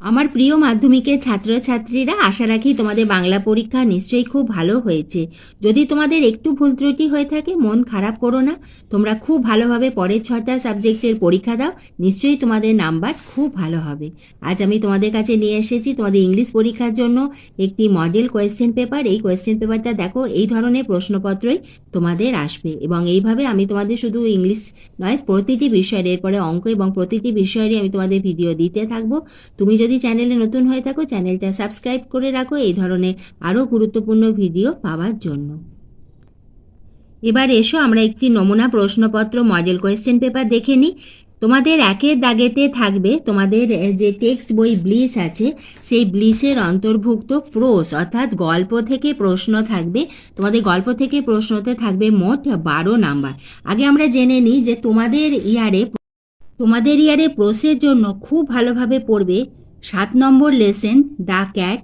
আমার প্রিয় মাধ্যমিকের ছাত্রছাত্রীরা, আশা রাখি তোমাদের বাংলা পরীক্ষা নিশ্চয়ই খুব ভালো হয়েছে। যদি তোমাদের একটু ভুল ত্রুটি হয়ে থাকে মন খারাপ করো না, তোমরা খুব ভালোভাবে পরের 6টা সাবজেক্টের পরীক্ষা দাও, নিশ্চয়ই তোমাদের নাম্বার খুব ভালো হবে। আজ আমি তোমাদের কাছে নিয়ে এসেছি তোমাদের ইংলিশ পরীক্ষার জন্য একটি মডেল কোয়েশ্চেন পেপার। এই কোয়েশ্চেন পেপারটা দেখো, এই ধরনের প্রশ্নপত্রই তোমাদের আসবে এবং এইভাবে আমি তোমাদের শুধু ইংলিশ নয়, প্রতিটি বিষয়ের, এরপরে অঙ্ক এবং প্রতিটি বিষয়েরই আমি তোমাদের ভিডিও দিতে থাকবো। তুমি যদি চ্যানেলে নতুন হয়ে থাকো, চ্যানেলটা সাবস্ক্রাইব করে রাখো এই ধরনের আরও গুরুত্বপূর্ণ ভিডিও পাওয়ার জন্য। এবার এসো আমরা একটি নমুনা প্রশ্নপত্র মডেল কোয়েশ্চেন পেপার দেখে নিই। তোমাদের একের দাগেতে থাকবে তোমাদের যে টেক্সট বই ব্লিস আছে, সেই ব্লিসের অন্তর্ভুক্ত প্রোস অর্থাৎ গল্প থেকে প্রশ্ন থাকবে। তোমাদের গল্প থেকে প্রশ্নতে থাকবে মোট 12 নাম্বার। আগে আমরা জেনে নিই যে তোমাদের ইয়ারে প্রোসের জন্য খুব ভালোভাবে পড়বে 7 নম্বর লেসেন দ্য ক্যাট।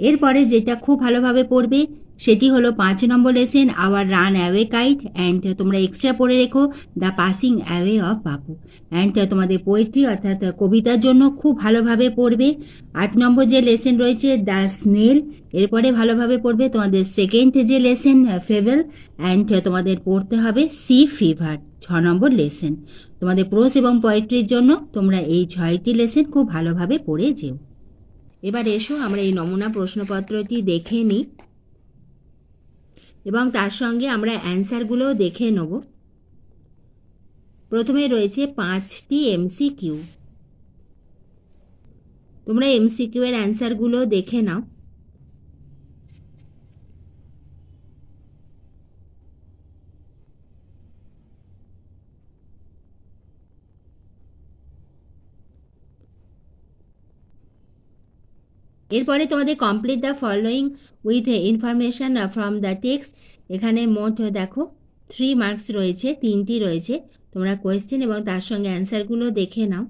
এরপরে যেটা খুব ভালোভাবে পড়বে সেটি হলো 5 number lesson our run away kite, and তোমরা এক্সট্রা পড়ে রেখো the passing away of Bapu. And তোমাদের পোয়েট্রি অর্থাৎ কবিতার জন্য খুব ভালোভাবে পড়বে 8 নম্বর যে লেসেন রয়েছে দ্য স্নেল। এরপরে ভালোভাবে পড়বে তোমাদের সেকেন্ড যে লেসেন ফেভেল, অ্যান্ড তোমাদের পড়তে হবে সি ফিভার 6 নম্বর লেসেন। তোমাদের প্রোস এবং পোয়েট্রির জন্য তোমরা এই 6টি লেসেন খুব ভালোভাবে পড়ে যেও। এবার এসো আমরা এই নমুনা প্রশ্নপত্রটি দেখে নিই এবং তার সঙ্গে আমরা অ্যান্সারগুলোও দেখে নেব। প্রথমে রয়েছে 5টি এমসিকিউ। তোমরা এমসিকিউ এর অ্যান্সারগুলো দেখে নাও। এরপরে তোমাদের complete the following with information from the text. এখানে মোট দেখো 3 মার্কস রয়েছে, 3টি রয়েছে। তোমরা কোয়েশ্চেন এবং তার সঙ্গে অ্যান্সারগুলো দেখে নাও।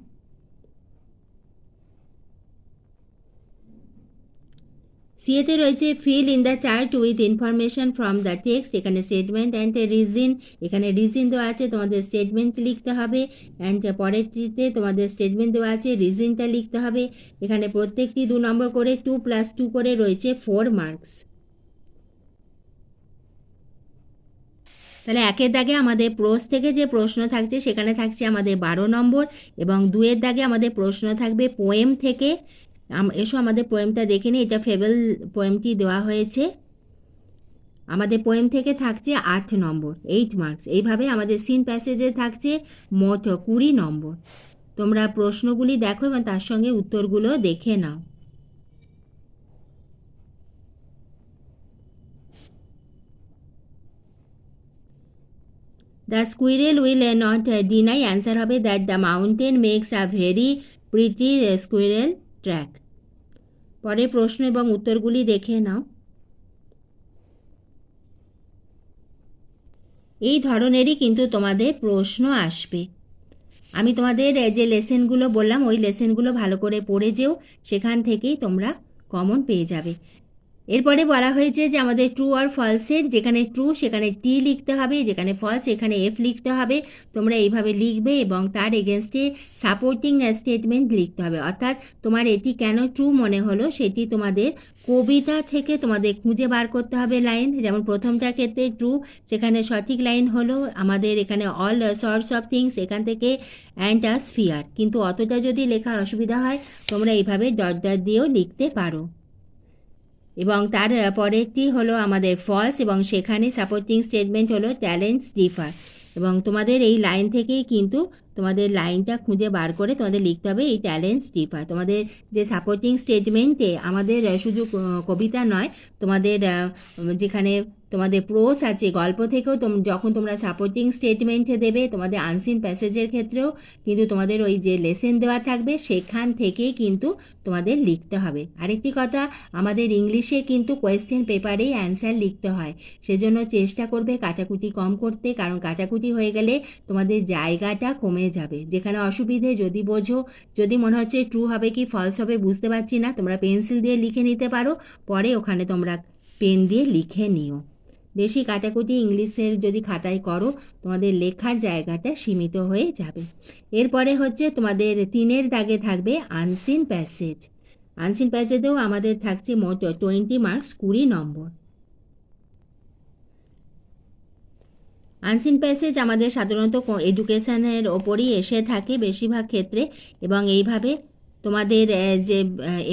সিএতে রয়েছে feel in the chart with information from the text. এখানে স্টেটমেন্ট অ্যান্ড রিজন, এখানে রিজন দেওয়া আছে, তোমাদের স্টেটমেন্ট লিখতে হবে। অ্যান্ড পরেরটিতে তোমাদের স্টেটমেন্ট দেওয়া আছে, রিজনটা লিখতে হবে। এখানে প্রত্যেকটি 2 নম্বর করে 2 + 2 করে রয়েছে 4 মার্কস। তাহলে একের দাগে আমাদের প্রোস থেকে যে প্রশ্ন থাকছে সেখানে থাকছে আমাদের 12 নম্বর, এবং 2-এর দাগে আমাদের প্রশ্ন থাকবে পোয়েম থেকে। এসো আমাদের পোয়েমটা দেখে নিই। এটা ফেবেল পোয়েমটি দেওয়া হয়েছে। আমাদের পোয়েম থেকে থাকছে 8 নম্বর, 8 মার্কস। এইভাবে আমাদের সিন প্যাসেজে থাকছে মোট 20 নম্বর। তোমরা প্রশ্নগুলি দেখো এবং তার সঙ্গে উত্তরগুলো দেখে নাও। The squirrel will not deny, answer হবে that the mountain makes a very pretty squirrel track. পরের প্রশ্ন এবং উত্তরগুলি দেখে নাও। এই ধরনেরই কিন্তু তোমাদের প্রশ্ন আসবে। আমি তোমাদের যে লেসেনগুলো বললাম ওই লেসেনগুলো ভালো করে পড়ে যেও, সেখান থেকেই তোমরা কমন পেয়ে যাবে। এরপরে বলা হয়েছে যে আমাদের ট্রু আর ফলসের, যেখানে ট্রু সেখানে টি লিখতে হবে, যেখানে ফলস এখানে এফ লিখতে হবে। তোমরা এইভাবে লিখবে এবং তার এগেনস্টে সাপোর্টিং স্টেটমেন্ট লিখতে হবে। অর্থাৎ তোমার এটি কেন ট্রু মনে হলো সেটি তোমাদের কবিতা থেকে তোমাদের খুঁজে বার করতে হবে লাইন। যেমন প্রথমটার ক্ষেত্রে ট্রু, সেখানে সঠিক লাইন হলো আমাদের এখানে অল সর্টস অফ থিংস, এখান থেকে অ্যান্ড আ স্ফিয়ার। কিন্তু অতটা যদি লেখার অসুবিধা হয় তোমরা এইভাবে ডট ডট দিয়েও লিখতে পারো। এবং তার পরেরটি হলো আমাদের ফলস, এবং সেখানে সাপোর্টিং স্টেটমেন্ট হলো ট্যালেন্টস ডিফার। এবং তোমাদের এই লাইন থেকেই কিন্তু তোমাদের লাইনটা খুঁজে বার করে তোমাদের লিখতে হবে এই ট্যালেন্টস ডিফার। তোমাদের যে সাপোর্টিং স্টেটমেন্টে আমাদের শুধু কবিতা নয়, তোমাদের যেখানে তোমাদের প্রোস আছে, গল্প থেকেও যখন তোমরা সাপোর্টিং স্টেটমেন্ট দেবে, তোমাদের আনসিন প্যাসেজের ক্ষেত্রেও কিন্তু তোমাদের ওই যে লেসেন দেওয়া থাকবে সেখান থেকেই কিন্তু তোমাদের লিখতে হবে। আরেকটি কথা, আমাদের ইংলিশে কিন্তু কোয়েশ্চেন পেপারেই অ্যান্সার লিখতে হয়, সেজন্য চেষ্টা করবে কাটাকুটি কম করতে, কারণ কাটাকুটি হয়ে গেলে তোমাদের জায়গাটা কমে যাবে। যেখানে অসুবিধে যদি বোঝো, যদি মনে হচ্ছে ট্রু হবে কি ফলস হবে বুঝতে পারছি না, তোমরা পেন্সিল দিয়ে লিখে নিতে পারো, পরে ওখানে তোমরা পেন দিয়ে লিখে নিও। বেশি কাটাকুটি ইংলিশের যদি খাতায় করো তোমাদের লেখার জায়গাটা সীমিত হয়ে যাবে। এরপরে হচ্ছে তোমাদের 3-এর দাগে থাকবে আনসিন প্যাসেজ। আনসিন প্যাসেজেও আমাদের থাকছে মোট 20 মার্কস, 20 নম্বর। আনসিন প্যাসেজ আমাদের সাধারণত এডুকেশনের ওপরই এসে থাকে বেশিরভাগ ক্ষেত্রে, এবং এইভাবে তোমাদের যে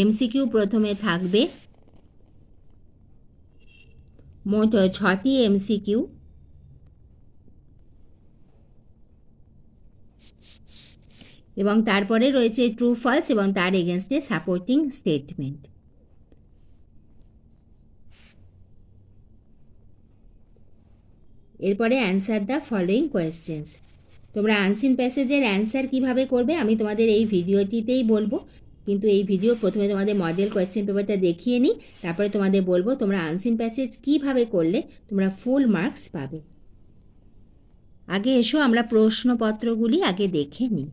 এমসিকিউ প্রথমে থাকবে, মোট 6টি এমসিকিউ, এবং তারপরে রয়েছে ট্রু ফলস এবং তার এগেনস্টে সাপোর্টিং স্টেটমেন্ট। এরপরে অ্যান্সার দ্য ফলোয়িং কোয়েশ্চেন্স। তোমরা আনসিন প্যাসেজের অ্যান্সার কিভাবে করবে আমি তোমাদের এই ভিডিওটিতেই বলবো, কিন্তু এই ভিডিও প্রথমে তোমাদের মডেল কোয়েশ্চেন পেপারটা দেখিয়ে নিই, তারপরে তোমাদের বলবো তোমরা আনসিন প্যাসেজ কিভাবে করলে তোমরা ফুল মার্কস পাবে। আগে এসো আমরা প্রশ্নপত্রগুলি আগে দেখে নিই।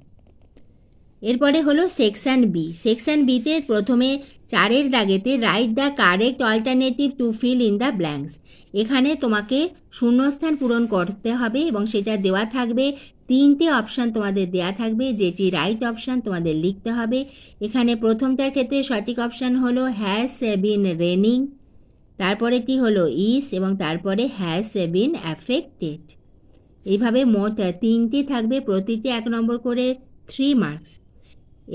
এরপরে হলো সেকশন বি। সেকশন বিতে প্রথমে 4-এর দাগেতে write the correct alternative to fill in the blanks. এখানে তোমাকে শূন্যস্থান পূরণ করতে হবে এবং সেটা দেওয়া থাকবে 3টে অপশান তোমাদের দেওয়া থাকবে, যেটি রাইট অপশান তোমাদের লিখতে হবে। এখানে প্রথমটার ক্ষেত্রে সঠিক অপশান হলো হ্যাজ বিন রেনিং, তারপরেটি হলো ইস, এবং তারপরে হ্যাজ বিন অ্যাফেক্টেড। এইভাবে মোট 3টি থাকবে, প্রতিটি 1 নম্বর করে 3 মার্কস।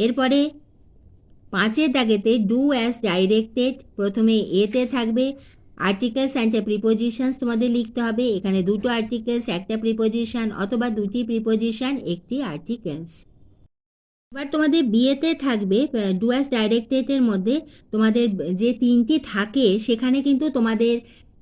এরপরে 5-এর দাগেতে ডু অ্যাজ ডাইরেক্টেড। প্রথমে এতে থাকবে আর্টিকেলস অ্যান্ড প্রিপোজিশনস তোমাদের লিখতে হবে। এখানে 2টো আর্টিকেলস, 1টা প্রিপোজিশন, অথবা 2টি প্রিপোজিশন, 1টি আর্টিকেলস। এবার তোমাদের বিয়েতে থাকবে ডু অ্যাজ ডাইরেক্টেডের মধ্যে তোমাদের যে 3টি থাকে সেখানে কিন্তু তোমাদের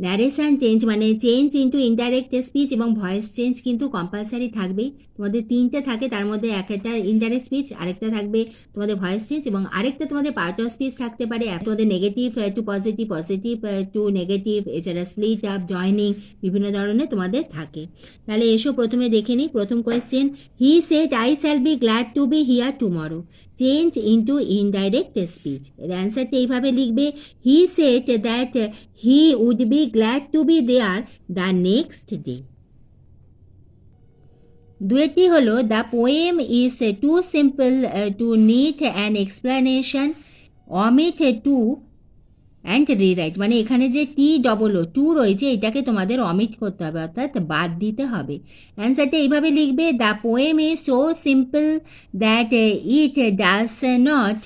ন্যারেশন চেঞ্জ মানে চেঞ্জ ইন্টু ইনডাইরেক্ট স্পিচ এবং ভয়েস চেঞ্জ কিন্তু কম্পালসারি থাকবেই। তোমাদের 3টে থাকে, তার মধ্যে একটা ইনডাইরেক্ট স্পিচ, আরেকটা থাকবে তোমাদের ভয়েস চেঞ্জ, এবং আরেকটা তোমাদের পার্ট অফ স্পিচ থাকতে পারে। তোমাদের negative to positive, positive to negative, এছাড়া স্প্লিট আপ, জয়নিং, বিভিন্ন ধরনের তোমাদের থাকে। তাহলে এসো প্রথমে দেখে নিই প্রথম question. He said I shall be glad to be here tomorrow, change into indirect speech. এর অ্যান্সারটা এইভাবে লিখবে, he said that he would be glad to be there the next day. দুয়েটি হলো the poem is too simple to need an explanation, omit to and rewrite। মানে এখানে যে TOO রয়েছে এটাকে তোমাদের অমিট করতে হবে, অর্থাৎ বাদ দিতে হবে। অ্যান্সারটা এইভাবে লিখবে, the poem is so simple that it does not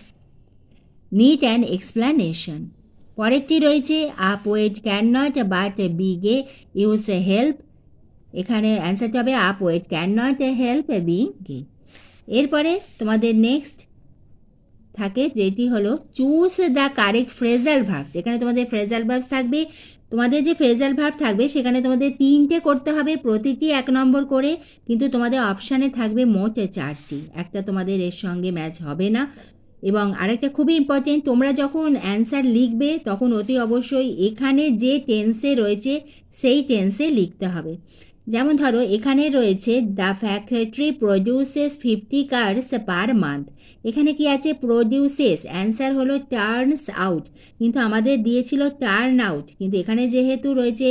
need an explanation। পরেরটি রয়েছে a poet can not but be gay use help. এখানে অ্যান্সারটা হবে a poet can not help being gay. এরপরে তোমাদের নেক্সট থাকে যেটি হলো choose the correct phrasal verbs. এখানে তোমাদের ফ্রেজাল ভার্বস থাকবে। তোমাদের যে ফ্রেজাল ভার্ব থাকবে সেখানে তোমাদের 3টে করতে হবে, প্রতিটি 1 নম্বর করে, কিন্তু তোমাদের অপশানে থাকবে মোট 4টি। একটা তোমাদের এর সঙ্গে ম্যাচ হবে না। এবং আরেকটা খুবই ইম্পর্টেন্ট, তোমরা যখন অ্যান্সার লিখবে তখন অতি অবশ্যই এখানে যে টেন্সে রয়েছে সেই টেন্সে লিখতে হবে। যেমন ধরো এখানে রয়েছে the factory produces 50 cars per month. এখানে কি আছে? প্রডিউসেস, অ্যান্সার হলো টার্নস আউট, কিন্তু আমাদের দিয়েছিল টার্ন আউট, কিন্তু এখানে যেহেতু রয়েছে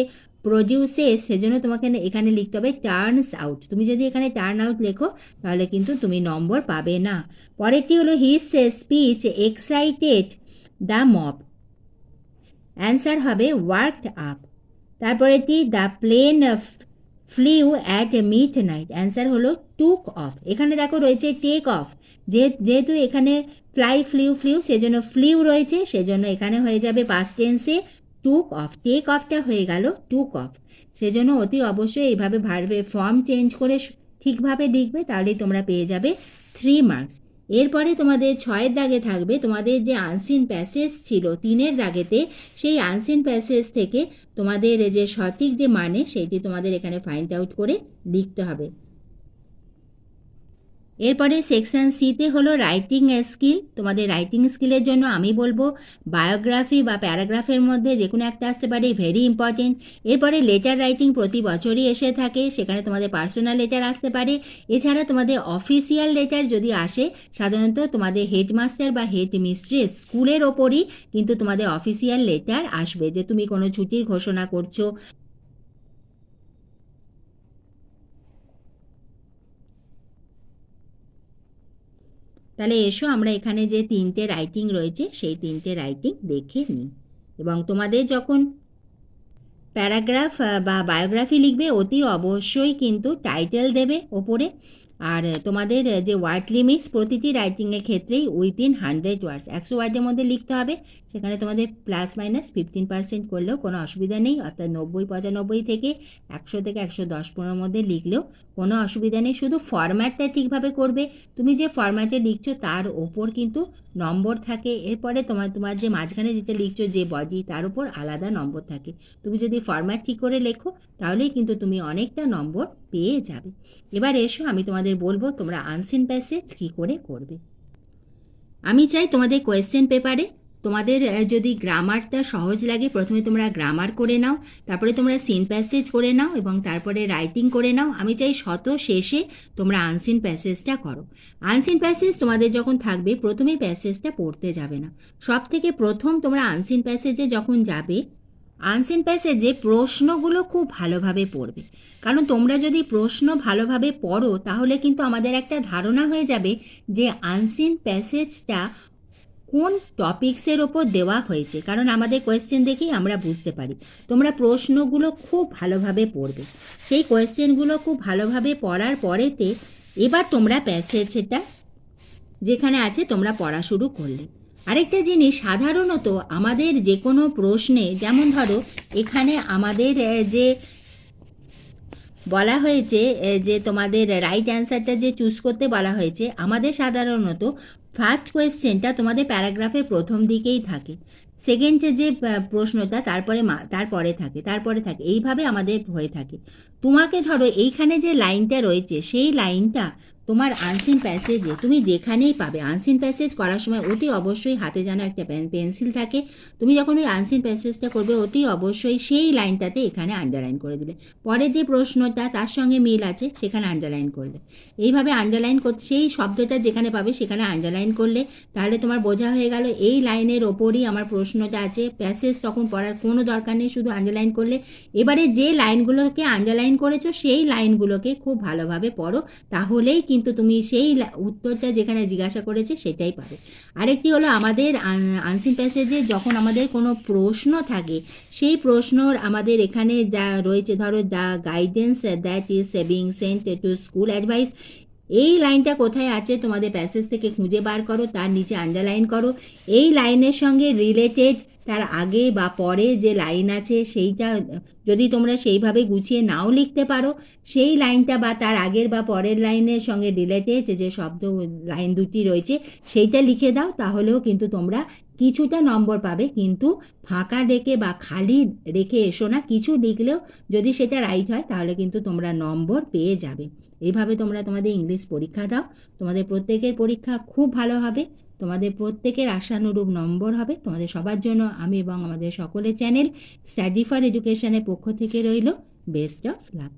প্রডিউসেস সেজন্য তোমাকে এখানে লিখতে হবে টার্নস আউট। তুমি যদি এখানে টার্ন আউট লেখো তাহলে কিন্তু তুমি নম্বর পাবে না। পরেরটি হলো his speech excited the mob, answer হবে ওয়ার্কড আপ। তারপরেটি the plane flew at midnight, answer হলো টুক অফ। এখানে দেখো রয়েছে টেক অফ, যেহেতু এখানে ফ্লাই ফ্লিউ সেজন্য ফ্লিউ রয়েছে, সেজন্য এখানে হয়ে যাবে পাস্ট টেন্সে টুক অফ। টেক অফটা হয়ে গেল টুক অফ। সেজন্য অতি অবশ্যই এইভাবে ভার্বের ফর্ম চেঞ্জ করে ঠিকভাবে লিখবে, তাহলেই তোমরা পেয়ে যাবে 3 মার্কস। এরপরে তোমাদের 6-এর দাগে থাকবে তোমাদের যে আনসিন প্যাসেজ ছিল 3-এর দাগেতে, সেই আনসিন প্যাসেজ থেকে তোমাদের যে সঠিক যে মানে সেইটি তোমাদের এখানে ফাইন্ড আউট করে লিখতে হবে। এরপরে সেকশন সিতে হলো রাইটিং স্কিল। তোমাদের রাইটিং স্কিলের জন্য আমি বলবো বায়োগ্রাফি বা প্যারাগ্রাফের মধ্যে যে কোনো একটা আসতে পারে, ভেরি ইম্পর্টেন্ট। এরপরে লেটার রাইটিং প্রতি বছরই এসে থাকে, সেখানে তোমাদের পার্সোনাল লেটার আসতে পারে। এছাড়া তোমাদের অফিসিয়াল লেটার যদি আসে, সাধারণত তোমাদের হেডমাস্টার বা হেড মিস্ট্রেস স্কুলের ওপরই কিন্তু তোমাদের অফিসিয়াল লেটার আসবে, যে তুমি কোনো ছুটির ঘোষণা করছো তাহলে এসো আমরা এখানে যে 3টে রাইটিং রয়েছে সেই 3টে রাইটিং দেখে নিই। এবং তোমাদের যখন প্যারাগ্রাফ বা বায়োগ্রাফি লিখবে অতি অবশ্যই কিন্তু টাইটেল দেবে ওপরে। আর তোমাদের যে ওয়ার্ড লিমিটস প্রতিটি রাইটিংয়ের ক্ষেত্রেই উইদিন 100 ওয়ার্ডস, 100 ওয়ার্ডের মধ্যে লিখতে হবে। সেখানে তোমাদের +- 15% করলেও কোনো অসুবিধা নেই, অর্থাৎ 90-95 থেকে 100 থেকে 110-15 মধ্যে লিখলেও কোনো অসুবিধা নেই। শুধু ফরম্যাটটা ঠিকভাবে করবে। তুমি যে ফরম্যাটে লিখছো তার ওপর কিন্তু নম্বর থাকে। এরপরে তোমার যে মাঝখানে যেটা লিখছো যে বডি, তার উপর আলাদা নম্বর থাকে। তুমি যদি ফরম্যাট ঠিক করে লেখো তাহলেই কিন্তু তুমি অনেকটা নম্বর পেয়ে যাবে। এবার এসো আমি তোমাদের বলবো তোমরা আনসিন প্যাসেজ কী করে করবে। আমি চাই তোমাদের কোয়েশ্চেন পেপারে তোমাদের যদি গ্রামারটা সহজ লাগে প্রথমে তোমরা গ্রামার করে নাও, তারপরে তোমরা সিন প্যাসেজ করে নাও এবং তারপরে রাইটিং করে নাও। আমি চাই শত শেষে তোমরা আনসিন প্যাসেজটা করো। আনসিন প্যাসেজ তোমাদের যখন থাকবে প্রথমে প্যাসেজটা পড়তে যাবে না। সব থেকে প্রথম তোমরা আনসিন প্যাসেজে যখন যাবে, আনসিন প্যাসেজে প্রশ্নগুলো খুব ভালোভাবে পড়বে। কারণ তোমরা যদি প্রশ্ন ভালোভাবে পড়ো তাহলে কিন্তু আমাদের একটা ধারণা হয়ে যাবে যে আনসিন প্যাসেজটা কোন টপিক্সের ওপর দেওয়া হয়েছে, কারণ আমাদের কোয়েশ্চেন দেখেই আমরা বুঝতে পারি। তোমরা প্রশ্নগুলো খুব ভালোভাবে পড়বে। সেই কোয়েশ্চেনগুলো খুব ভালোভাবে পড়ার পরেতে এবার তোমরা প্যাসেজটা যেখানে আছে তোমরা পড়া শুরু করলে। আরেকটা জিনিস, সাধারণত আমাদের যে কোনো প্রশ্নে, যেমন ধরো এখানে আমাদের যে বলা হয়েছে যে তোমাদের রাইট অ্যান্সারটা যে চুজ করতে বলা হয়েছে, আমাদের সাধারণত ফার্স্ট কোয়েশ্চেনটা তোমাদের প্যারাগ্রাফের প্রথম দিকেই থাকে, সেকেন্ড যে প্রশ্নটা তারপরে থাকে, এইভাবে আমাদের হয়ে থাকে। তোমাকে ধরো এইখানে যে লাইনটা রয়েছে সেই লাইনটা তোমার আনসিন প্যাসেজে তুমি যেখানেই পাবে। আনসিন প্যাসেজ করার সময় অতি অবশ্যই হাতে যেন একটা পেন্সিল থাকে। তুমি যখন ওই আনসিন প্যাসেজটা করবে অতি অবশ্যই সেই লাইনটাতে এখানে আন্ডারলাইন করে দিলে, পরে যে প্রশ্নটা তার সঙ্গে মিল আছে সেখানে আন্ডারলাইন করলে। এইভাবে আন্ডারলাইন করতে সেই শব্দটা যেখানে পাবে সেখানে আন্ডারলাইন করলে তাহলে তোমার বোঝা হয়ে গেল এই লাইনের ওপরই আমার প্রশ্নটা আছে। প্যাসেজ তখন পড়ার কোনো দরকার নেই, শুধু আন্ডারলাইন করলে। এবারে যে লাইনগুলোকে আন্ডারলাইন করেছো সেই লাইনগুলোকে খুব ভালোভাবে পড়ো, তাহলেই কিন্তু তুমি সেই উত্তরটা যেখানে জিজ্ঞাসা করেছে সেটাই পাবে। আরেকটি হলো আমাদের আনসিন প্যাসেজে যখন আমাদের কোনো প্রশ্ন থাকে সেই প্রশ্নর আমাদের এখানে যা রয়েছে, ধরো the guidance that is being sent to school advice, এই লাইনটা কোথায় আছে তোমাদের প্যাসেজ থেকে খুঁজে বার করো, তার নিচে আন্ডারলাইন করো। এই লাইনের সঙ্গে রিলেটেড তার আগে বা পরে যে লাইন আছে সেইটা যদি তোমরা সেইভাবে গুছিয়ে নাও লিখতে পারো, সেই লাইনটা বা তার আগের বা পরের লাইনের সঙ্গে রিলেটেড যে শব্দ লাইন দুটি রয়েছে সেইটা লিখে দাও, তাহলেও কিন্তু তোমরা কিছুটা নম্বর পাবে। কিন্তু ফাঁকা রেখে বা খালি রেখে এসো না, কিছু লিখলেও যদি সেটা রাইট হয় তাহলে কিন্তু তোমরা নম্বর পেয়ে যাবে। এইভাবে তোমরা তোমাদের ইংলিশ পরীক্ষা দাও, তোমাদের প্রত্যেকের পরীক্ষা খুব ভালো হবে, তোমাদের প্রত্যেকের আশানুরূপ নম্বর হবে। তোমাদের সবার জন্য আমি এবং আমাদের সকলের চ্যানেল স্টাডি ফর এডুকেশনের পক্ষ থেকে রইল বেস্ট অফ লাক।